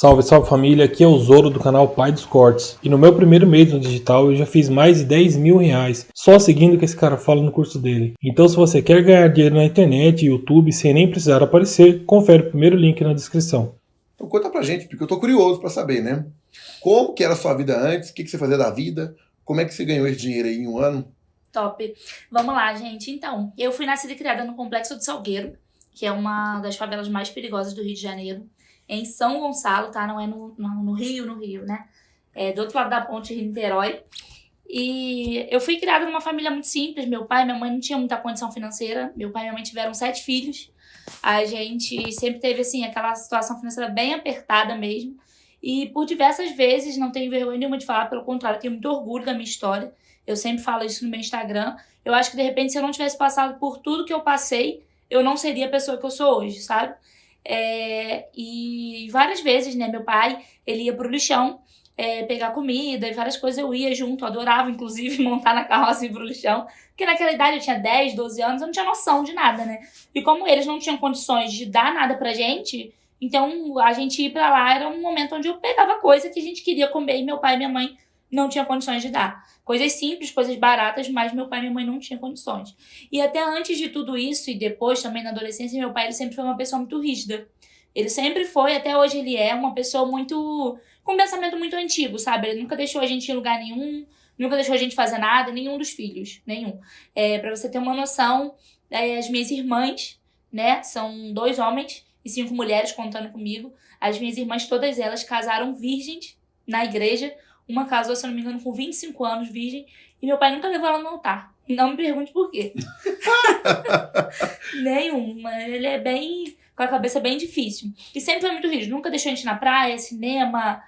Salve, salve família, aqui é o Zoro do canal Pai dos Cortes. E no meu primeiro mês no digital eu já fiz mais de 10 mil reais, só seguindo o que esse cara fala no curso dele. Então se você quer ganhar dinheiro na internet e YouTube sem nem precisar aparecer, confere o primeiro link na descrição. Então conta pra gente, porque eu tô curioso pra saber, né? Como que era a sua vida antes, o que você fazia da vida, como é que você ganhou esse dinheiro aí em um ano? Top. Vamos lá, gente. Então, eu fui nascida e criada no Complexo do Salgueiro, que é uma das favelas mais perigosas do Rio de Janeiro. É em São Gonçalo, tá? Não é no Rio, né? É do outro lado da ponte, Rio-Niterói. E eu fui criada numa família muito simples. Meu pai e minha mãe não tinham muita condição financeira. Meu pai e minha mãe tiveram 7 filhos. A gente sempre teve, assim, aquela situação financeira bem apertada mesmo. E por diversas vezes, não tenho vergonha nenhuma de falar, pelo contrário, tenho muito orgulho da minha história. Eu sempre falo isso no meu Instagram. Eu acho que, de repente, se eu não tivesse passado por tudo que eu passei, eu não seria a pessoa que eu sou hoje, sabe? E várias vezes, né, meu pai, ele ia pro lixão pegar comida e várias coisas, eu ia junto, eu adorava, inclusive, montar na carroça e ir pro lixão, porque naquela idade eu tinha 10, 12 anos, eu não tinha noção de nada, né? E como eles não tinham condições de dar nada pra gente, então a gente ir pra lá era um momento onde eu pegava coisa que a gente queria comer e meu pai e minha mãe não tinham condições de dar. Coisas simples, coisas baratas, mas meu pai e minha mãe não tinham condições. E até antes de tudo isso, e depois também na adolescência, meu pai ele sempre foi uma pessoa muito rígida. Ele sempre foi, até hoje ele é, uma pessoa muito... com um pensamento muito antigo, sabe? Ele nunca deixou a gente ir em lugar nenhum, nunca deixou a gente fazer nada, nenhum dos filhos, nenhum. Pra você ter uma noção, as minhas irmãs, né, são 2 homens e 5 mulheres contando comigo. As minhas irmãs, todas elas, casaram virgens na igreja. Uma casou, se eu não me engano, com 25 anos, virgem. E meu pai nunca levou ela no altar. Não me pergunte por quê. Nenhuma. Ele é bem... com a cabeça bem difícil. E sempre foi muito rígido. Nunca deixou a gente ir na praia, cinema,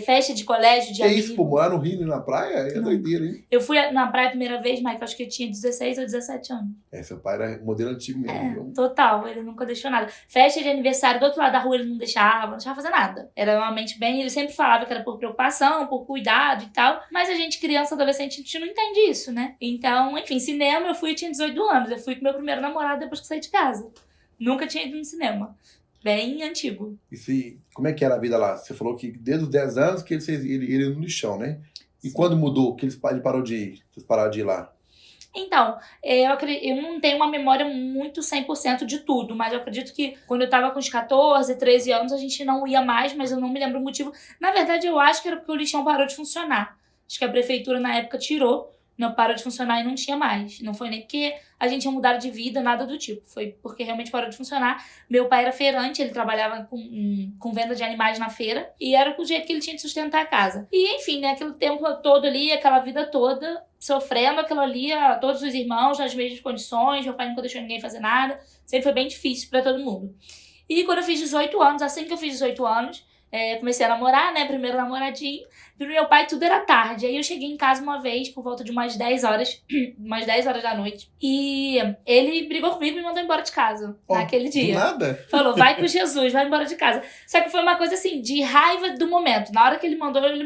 festa de colégio, de Que amigo. isso, pô, morar no Rio e na praia? É Não. doideira, hein? Eu fui na praia a primeira vez, Mike, acho que eu tinha 16 ou 17 anos. Seu pai era modelo antigo mesmo. Viu? Total, ele nunca deixou nada. Festa de aniversário do outro lado da rua ele não deixava fazer nada. Era realmente bem, ele sempre falava que era por preocupação, por cuidado e tal, mas a gente, criança, adolescente, a gente não entende isso, né? Então, enfim, cinema eu tinha 18 anos, eu fui com meu primeiro namorado depois que saí de casa. Nunca tinha ido no cinema. Bem antigo. E como é que era a vida lá? Você falou que desde os 10 anos que ele ia no lixão, né? E Sim. quando mudou, que ele parou de ir? Vocês pararam de ir lá? Então, eu não tenho uma memória muito 100% de tudo, mas eu acredito que quando eu tava com uns 14, 13 anos, a gente não ia mais, mas eu não me lembro o motivo. Na verdade, eu acho que era porque o lixão parou de funcionar. Acho que a prefeitura, na época, tirou, não parou de funcionar e não tinha mais. Não foi nem porque a gente tinha mudado de vida, nada do tipo. Foi porque realmente parou de funcionar. Meu pai era feirante, ele trabalhava com venda de animais na feira. E era o jeito que ele tinha de sustentar a casa. E, enfim, né, aquele tempo todo ali, aquela vida toda, sofrendo aquilo ali, todos os irmãos nas mesmas condições. Meu pai nunca deixou ninguém fazer nada. Sempre foi bem difícil pra todo mundo. E quando eu fiz 18 anos, assim que eu fiz 18 anos, comecei a namorar, né, primeiro namoradinho. Pro meu pai tudo era tarde. Aí eu cheguei em casa uma vez, por volta de umas 10 horas, umas 10 horas da noite. E ele brigou comigo e me mandou embora de casa, naquele dia. Do nada? Falou, vai com Jesus, vai embora de casa. Só que foi uma coisa assim, de raiva do momento. Na hora que ele mandou, ele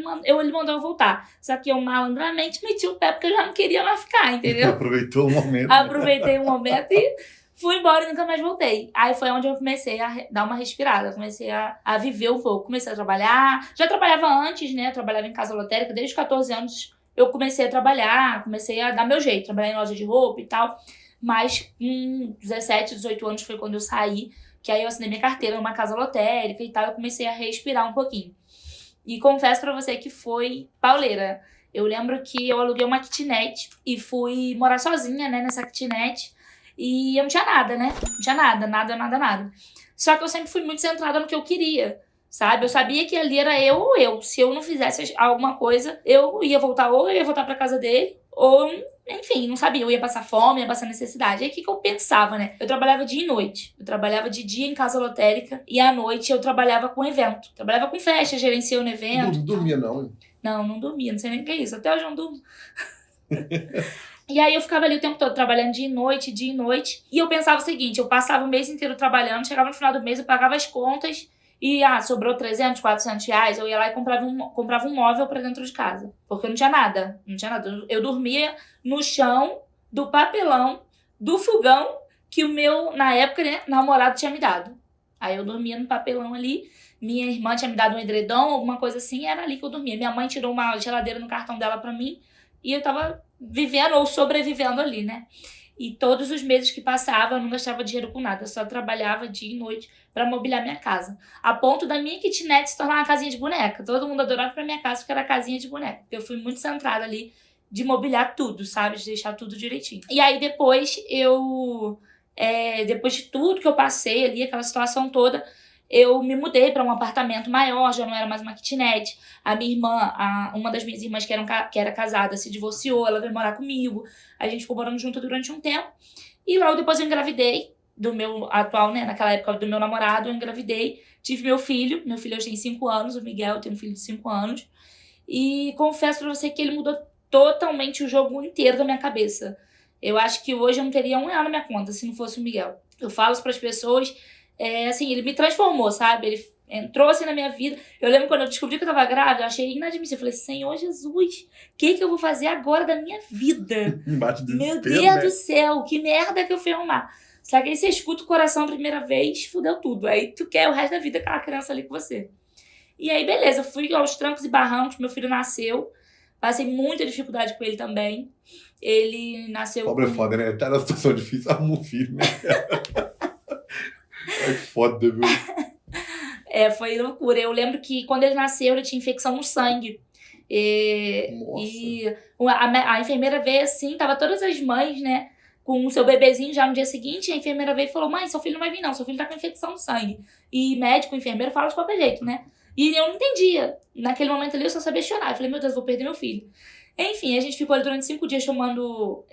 mandou eu voltar. Só que eu malandramente meti o pé, porque eu já não queria mais ficar, entendeu? Aproveitou o momento. Aproveitei o momento e fui embora e nunca mais voltei. Aí foi onde eu comecei a dar uma respirada. Comecei a viver um pouco. Comecei a trabalhar. Já trabalhava antes, né? Eu trabalhava em casa lotérica. Desde os 14 anos eu comecei a trabalhar. Comecei a dar meu jeito. Trabalhar em loja de roupa e tal. Mas com 17, 18 anos foi quando eu saí. Que aí eu assinei minha carteira numa casa lotérica e tal. Eu comecei a respirar um pouquinho. E confesso pra você que foi pauleira. Eu lembro que eu aluguei uma kitnet e fui morar sozinha, né? Nessa kitnet. E eu não tinha nada, né? Não tinha nada. Só que eu sempre fui muito centrada no que eu queria, sabe? Eu sabia que ali era eu ou eu. Se eu não fizesse alguma coisa, eu ia voltar pra casa dele, ou, enfim, não sabia. Eu ia passar fome, ia passar necessidade. Aí o que eu pensava, né? Eu trabalhava dia e noite. Eu trabalhava de dia em casa lotérica e à noite eu trabalhava com evento. Trabalhava com festa, gerenciando evento. Não dormia, não, hein? Não dormia. Não sei nem o que é isso. Até hoje eu não durmo. E aí eu ficava ali o tempo todo trabalhando dia e noite. E eu pensava o seguinte, eu passava o mês inteiro trabalhando, chegava no final do mês, eu pagava as contas e sobrou 300, 400 reais, eu ia lá e comprava um móvel pra dentro de casa. Porque eu não tinha nada. Eu dormia no chão do papelão do fogão que o meu, na época, né, namorado tinha me dado. Aí eu dormia no papelão ali minha irmã tinha me dado um edredom, alguma coisa assim, era ali que eu dormia. Minha mãe tirou uma geladeira no cartão dela pra mim e eu tava vivendo ou sobrevivendo ali, né? E todos os meses que passava, eu não gastava dinheiro com nada, eu só trabalhava dia e noite pra mobiliar minha casa. A ponto da minha kitnet se tornar uma casinha de boneca. Todo mundo adorava pra minha casa porque era casinha de boneca. Porque eu fui muito centrada ali de mobiliar tudo, sabe? De deixar tudo direitinho. E aí depois depois de tudo que eu passei ali, aquela situação toda, eu me mudei para um apartamento maior, já não era mais uma kitnet. A minha irmã, uma das minhas irmãs que era casada, se divorciou, ela veio morar comigo. A gente ficou morando junto durante um tempo. E logo depois eu engravidei do meu atual, né, naquela época do meu namorado, eu engravidei. Tive meu filho hoje tem 5 anos, o Miguel tem um filho de 5 anos. E confesso pra você que ele mudou totalmente o jogo inteiro da minha cabeça. Eu acho que hoje eu não teria R$1 na minha conta se não fosse o Miguel. Eu falo isso pras pessoas, assim, ele me transformou, sabe? Ele entrou assim na minha vida. Eu lembro quando eu descobri que eu tava grávida, eu achei inadmissível. Eu falei, Senhor Jesus, o que eu vou fazer agora da minha vida? Meu Deus do céu, que merda que eu fui arrumar. Só que aí você escuta o coração a primeira vez, fudeu tudo. Aí tu quer o resto da vida aquela criança ali com você. E aí, beleza, fui aos trancos e barrancos, meu filho nasceu. Passei muita dificuldade com ele também. Ele nasceu... Pobre é foda, né? Tá na situação difícil, arruma um filho, né? É foda, viu? Foi loucura. Eu lembro que quando ele nasceu, ele tinha infecção no sangue. Nossa. E a enfermeira veio assim, tava todas as mães, né, com o seu bebezinho já no dia seguinte. A enfermeira veio e falou, mãe, seu filho não vai vir não, seu filho tá com infecção no sangue. E médico, enfermeiro, fala de qualquer jeito, né? E eu não entendia. Naquele momento ali eu só sabia chorar. Eu falei, meu Deus, vou perder meu filho. Enfim, a gente ficou ali durante 5 dias tomando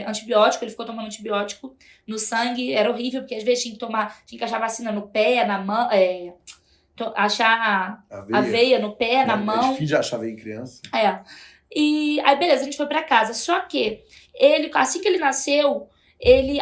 antibiótico. Ele ficou tomando antibiótico no sangue. Era horrível, porque às vezes tinha que achar vacina no pé, na mão, achar aveia no pé, na mão. É difícil de achar aveia em criança. E aí, beleza, a gente foi pra casa. Só que assim que ele nasceu,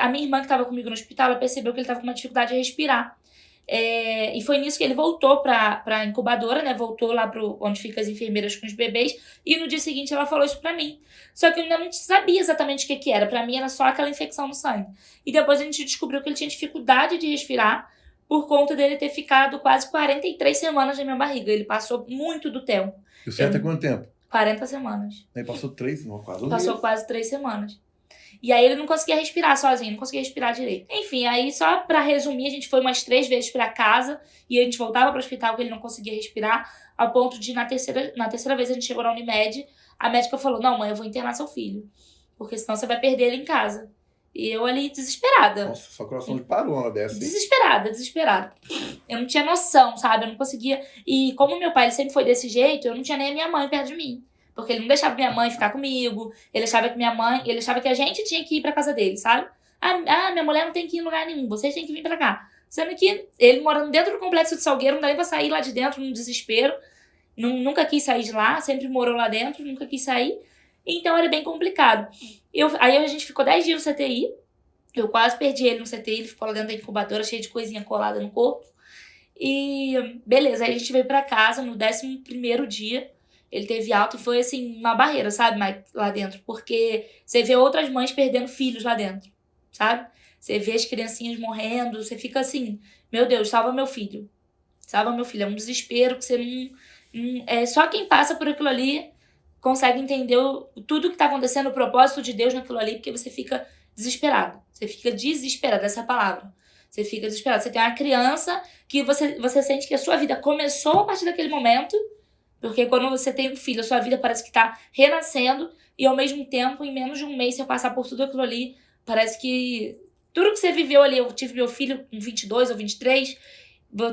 a minha irmã que tava comigo no hospital, ela percebeu que ele tava com uma dificuldade de respirar. E foi nisso que ele voltou pra incubadora, né? Voltou lá onde ficam as enfermeiras com os bebês. E no dia seguinte ela falou isso pra mim. Só que eu ainda não sabia exatamente o que era. Pra mim era só aquela infecção no sangue. E depois a gente descobriu que ele tinha dificuldade de respirar por conta dele ter ficado quase 43 semanas na minha barriga. Ele passou muito do tempo. E o certo é quanto tempo? 40 semanas. Ele passou 3, não, quase um Passou mês. quase 3 semanas. E aí ele não conseguia respirar sozinho, não conseguia respirar direito. Enfim, aí só pra resumir, a gente foi umas 3 vezes pra casa e a gente voltava pro hospital porque ele não conseguia respirar, ao ponto de na terceira vez a gente chegou na Unimed, a médica falou, não, mãe, eu vou internar seu filho, porque senão você vai perder ele em casa. E eu ali desesperada. Nossa, só coração de parou uma dessa. Desesperada. Eu não tinha noção, sabe? Eu não conseguia. E como meu pai ele sempre foi desse jeito, eu não tinha nem a minha mãe perto de mim. Porque ele não deixava minha mãe ficar comigo. Ele achava que a gente tinha que ir pra casa dele, sabe? Minha mulher não tem que ir em lugar nenhum. Vocês têm que vir pra cá. Sendo que ele morando dentro do complexo de Salgueiro, não dá nem pra sair lá de dentro num desespero. Nunca quis sair de lá, sempre morou lá dentro, nunca quis sair. Então era bem complicado. Aí a gente ficou 10 dias no CTI. Eu quase perdi ele no CTI. Ele ficou lá dentro da incubadora, cheio de coisinha colada no corpo. E beleza, aí a gente veio pra casa no 11º dia. Ele teve alta e foi, assim, uma barreira, sabe? Lá dentro. Porque você vê outras mães perdendo filhos lá dentro, sabe? Você vê as criancinhas morrendo, você fica assim, meu Deus, salva meu filho. Salva meu filho. É um desespero que você não... Só quem passa por aquilo ali consegue entender tudo que tá acontecendo, o propósito de Deus naquilo ali, porque você fica desesperado. Você fica desesperado, essa é a palavra. Você fica desesperado. Você tem uma criança que você sente que a sua vida começou a partir daquele momento, porque quando você tem um filho, a sua vida parece que tá renascendo, e ao mesmo tempo, em menos de um mês, você passar por tudo aquilo ali, parece que tudo que você viveu ali, eu tive meu filho com 22 ou 23,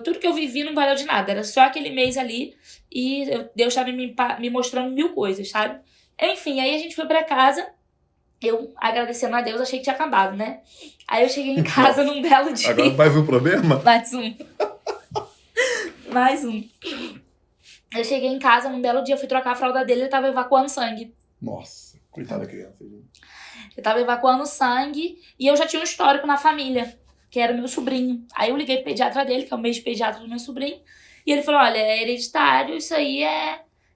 tudo que eu vivi não valeu de nada, era só aquele mês ali, e Deus estava me mostrando 1000 coisas, sabe? Enfim, aí a gente foi pra casa, eu agradecendo a Deus, achei que tinha acabado, né? Aí eu cheguei em casa num belo dia. Agora mais um problema? Mais um. Eu cheguei em casa num belo dia, fui trocar a fralda dele, ele tava evacuando sangue. Nossa, coitada da criança. Gente. Ele tava evacuando sangue e eu já tinha um histórico na família, que era o meu sobrinho. Aí eu liguei pro pediatra dele, que é o mesmo pediatra do meu sobrinho, e ele falou, olha, é hereditário, isso aí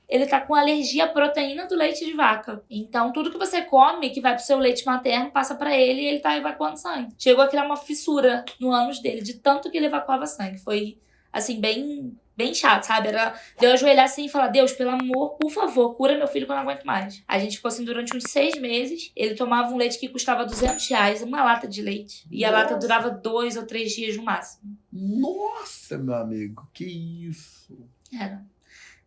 ele tá com alergia à proteína do leite de vaca. Então, tudo que você come, que vai pro seu leite materno, passa pra ele e ele tá evacuando sangue. Chegou a criar uma fissura no ânus dele, de tanto que ele evacuava sangue. Foi, assim, bem bem chato, sabe? Era de eu ajoelhar assim e falar, Deus, pelo amor, por favor, cura meu filho que eu não aguento mais. A gente ficou assim durante uns 6 meses. Ele tomava um leite que custava R$200, uma lata de leite. E a lata durava 2 ou 3 dias no máximo. Nossa, meu amigo, que isso.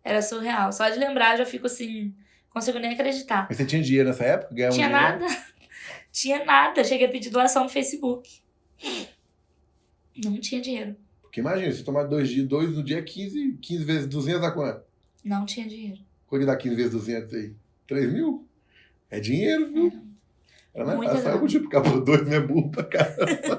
Era surreal. Só de lembrar eu já fico assim, não consigo nem acreditar. Mas você tinha dinheiro nessa época? Ganhava Tinha dinheiro? nada. Tinha nada. Cheguei a pedir doação no Facebook. Não tinha dinheiro. Porque imagina, você tomar 2 no dia 15 vezes 200 dá quanto? Não tinha dinheiro. Quanto que dá 15 vezes 200 aí? 3 mil? É dinheiro, viu? Era mais Muita fácil. Só eu grana. multiplicar por 2, né? Burro pra caramba.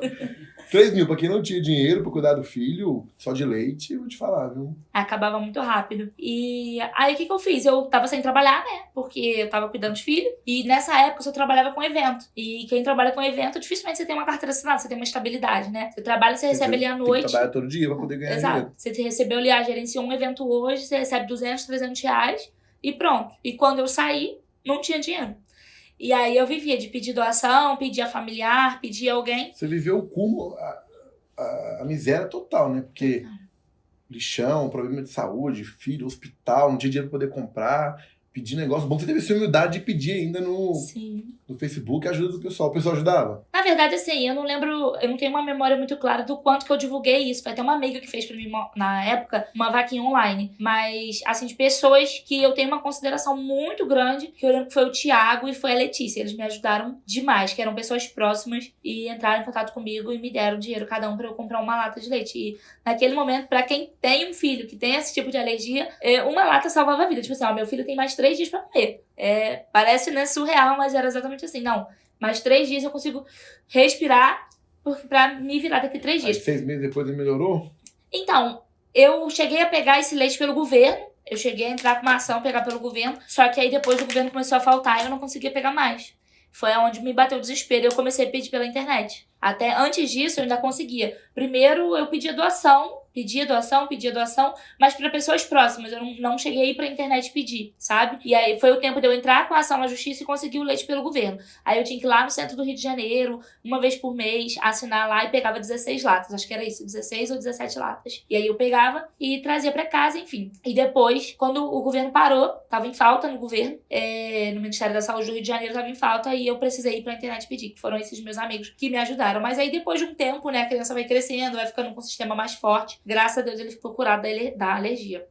3 mil, pra quem não tinha dinheiro pra cuidar do filho, só de leite, eu vou te falar, viu? Acabava muito rápido. E aí, o que eu fiz? Eu tava sem trabalhar, né? Porque eu tava cuidando de filho. E nessa época, eu só trabalhava com evento. E quem trabalha com evento, dificilmente você tem uma carteira assinada, você tem uma estabilidade, né? Você trabalha, você recebe ali à Tem noite. que trabalhar todo dia pra poder ganhar Exato. dinheiro. Você recebeu ali, gerenciou um evento hoje, você recebe 200, 300 reais e pronto. E quando eu saí, não tinha dinheiro. E aí eu vivia de pedir doação, pedir a familiar, pedir alguém. Você viveu o cúmulo, a miséria total, né? Porque lixão, problema de saúde, filho, hospital, não tinha dinheiro pra poder comprar, pedir negócio. Bom, você teve essa humildade de pedir ainda no Facebook a ajuda do pessoal. O pessoal ajudava? Na verdade, assim, eu não lembro, eu não tenho uma memória muito clara do quanto que eu divulguei isso. Foi até uma amiga que fez pra mim, na época, uma vaquinha online. Mas, assim, de pessoas que eu tenho uma consideração muito grande, que eu lembro que foi o Thiago e foi a Letícia. Eles me ajudaram demais, que eram pessoas próximas e entraram em contato comigo e me deram dinheiro, cada um, pra eu comprar uma lata de leite. E naquele momento, pra quem tem um filho que tem esse tipo de alergia, uma lata salvava a vida. Tipo assim, ó, meu filho tem mais 3 dias pra comer. Parece, né, surreal, mas era exatamente assim. Não, mais 3 dias eu consigo respirar pra me virar daqui 3 Aí dias. 6 meses depois ele melhorou? Então, eu cheguei a pegar esse leite pelo governo. Eu cheguei a entrar com uma ação, pegar pelo governo. Só que aí depois o governo começou a faltar e eu não conseguia pegar mais. Foi onde me bateu o desespero e eu comecei a pedir pela internet. Até antes disso eu ainda conseguia. Primeiro eu pedia doação, mas para pessoas próximas. Eu não cheguei a ir pra internet pedir, sabe? E aí foi o tempo de eu entrar com a ação na justiça e conseguir o leite pelo governo. Aí eu tinha que ir lá no centro do Rio de Janeiro, uma vez por mês, assinar lá e pegava 16 latas. Acho que era isso, 16 ou 17 latas. E aí eu pegava e trazia pra casa, enfim. E depois, quando o governo parou, tava em falta no governo, no Ministério da Saúde do Rio de Janeiro tava em falta, e eu precisei ir pra internet pedir, que foram esses meus amigos que me ajudaram. Mas aí depois de um tempo, né, a criança vai crescendo, vai ficando com um sistema mais forte. Graças a Deus ele ficou curado da alergia.